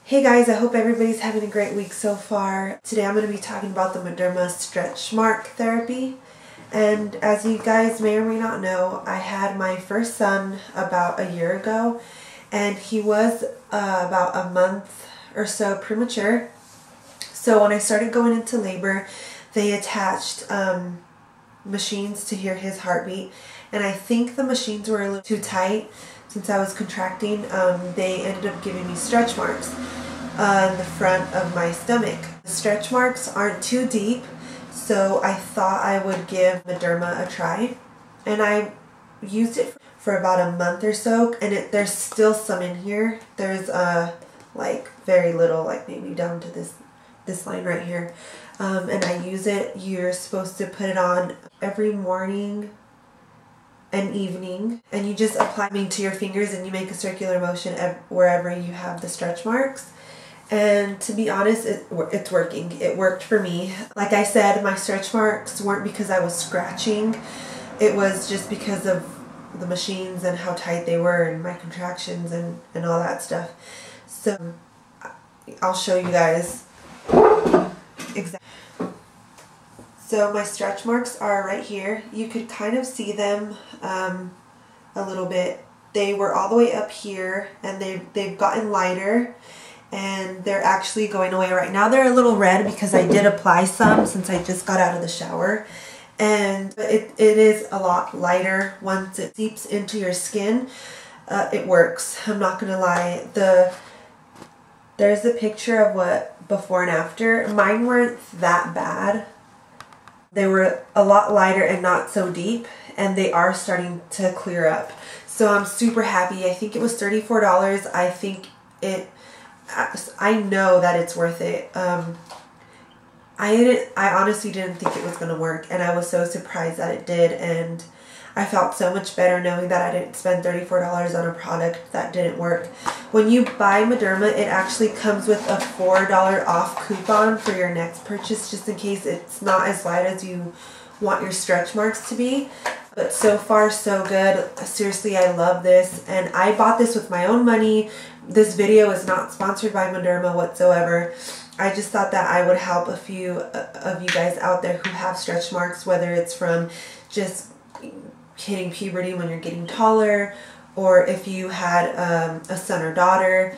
Hey guys, I hope everybody's having a great week so far. Today I'm going to be talking about the Mederma stretch mark therapy. And as you guys may or may not know, I had my first son about a year ago, and he was about a month or so premature. So when I started going into labor, they attached machines to hear his heartbeat, and I think the machines were a little too tight. Since I was contracting, they ended up giving me stretch marks on the front of my stomach. The stretch marks aren't too deep, so I thought I would give Mederma a try, and I used it for about a month or so, and there's still some in here. There's like very little, like maybe down to this line right here, and I use it. You're supposed to put it on every morning and evening, and you just apply it to your fingers and you make a circular motion wherever you have the stretch marks. And to be honest, it's working. It worked for me. Like I said, my stretch marks weren't because I was scratching. It was just because of the machines and how tight they were and my contractions and all that stuff. So I'll show you guys exactly. So my stretch marks are right here. You could kind of see them a little bit. They were all the way up here, and they've gotten lighter, and they're actually going away right now. They're a little red because I did apply some since I just got out of the shower, and it is a lot lighter once it seeps into your skin. It works. I'm not gonna lie. There's a picture of what before and after. Mine weren't that bad. They were a lot lighter and not so deep, and they are starting to clear up. So I'm super happy. I think it was $34. I know that it's worth it. I honestly didn't think it was going to work, and I was so surprised that it did, and I felt so much better knowing that I didn't spend $34 on a product that didn't work. When you buy Mederma, it actually comes with a $4 off coupon for your next purchase, just in case it's not as light as you want your stretch marks to be. But so far, so good. Seriously, I love this, and I bought this with my own money. This video is not sponsored by Mederma whatsoever. I just thought that I would help a few of you guys out there who have stretch marks, whether it's from just hitting puberty when you're getting taller, or if you had a son or daughter.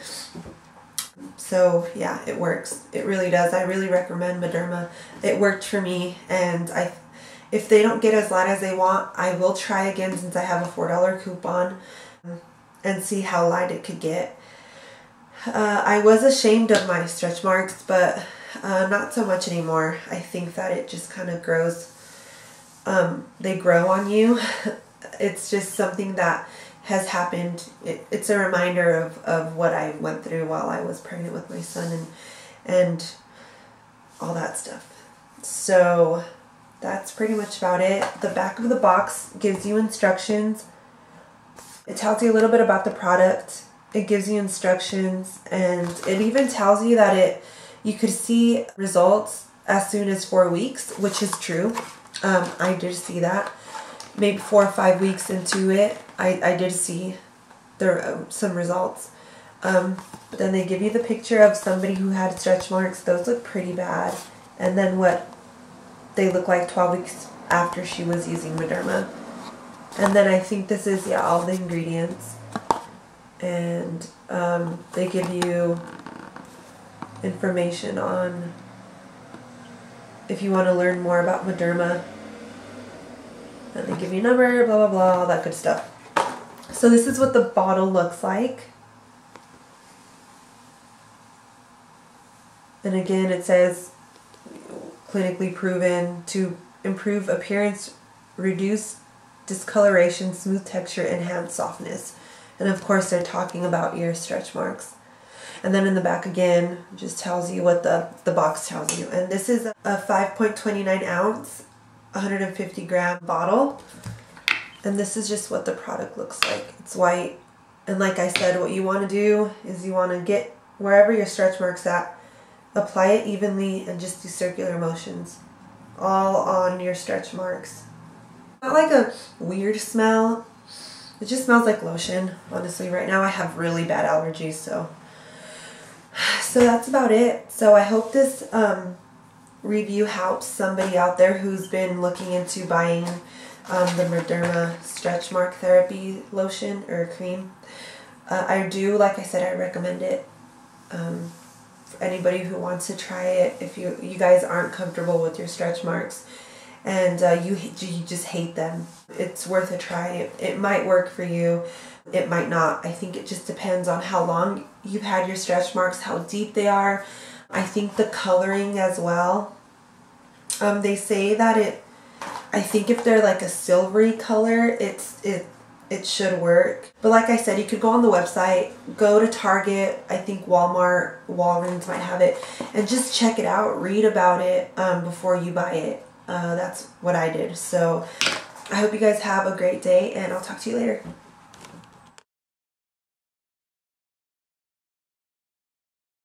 So yeah, it works. It really does. I really recommend Mederma. It worked for me, and if they don't get as light as they want, I will try again since I have a $4 coupon and see how light it could get. I was ashamed of my stretch marks, but not so much anymore. I think that it just kind of grows. They grow on you. It's just something that has happened. It's a reminder of what I went through while I was pregnant with my son and all that stuff. So that's pretty much about it. The back of the box gives you instructions. It tells you a little bit about the product. It gives you instructions, and it even tells you that you could see results as soon as 4 weeks, which is true. I did see that. Maybe 4 or 5 weeks into it, I did see some results. But then they give you the picture of somebody who had stretch marks. Those look pretty bad. And then what they look like 12 weeks after she was using Mederma. And then I think this is, yeah, all the ingredients. And they give you information on if you want to learn more about Mederma. And they give you a number, blah, blah, blah, all that good stuff. So this is what the bottle looks like. And again, it says clinically proven to improve appearance, reduce discoloration, smooth texture, enhance softness. And of course, they're talking about your stretch marks. And then in the back again, just tells you what the box tells you. And this is a 5.29 ounce, 150 gram bottle. And this is just what the product looks like. It's white. And like I said, what you want to do is you want to get wherever your stretch mark's at, apply it evenly and just do circular motions all on your stretch marks. Not like a weird smell. It just smells like lotion. Honestly, right now I have really bad allergies, so So that's about it. So I hope this review helps somebody out there who's been looking into buying the Mederma stretch mark therapy lotion or cream. I do, like I said, I recommend it for anybody who wants to try it. If you guys aren't comfortable with your stretch marks and you just hate them, it's worth a try. It might work for you. It might not. I think it just depends on how long you've had your stretch marks, how deep they are. I think the coloring as well. They say that I think if they're like a silvery color, it should work. But like I said, you could go on the website, go to Target, I think Walmart, Walgreens might have it, and just check it out, read about it before you buy it. That's what I did. So I hope you guys have a great day, and I'll talk to you later.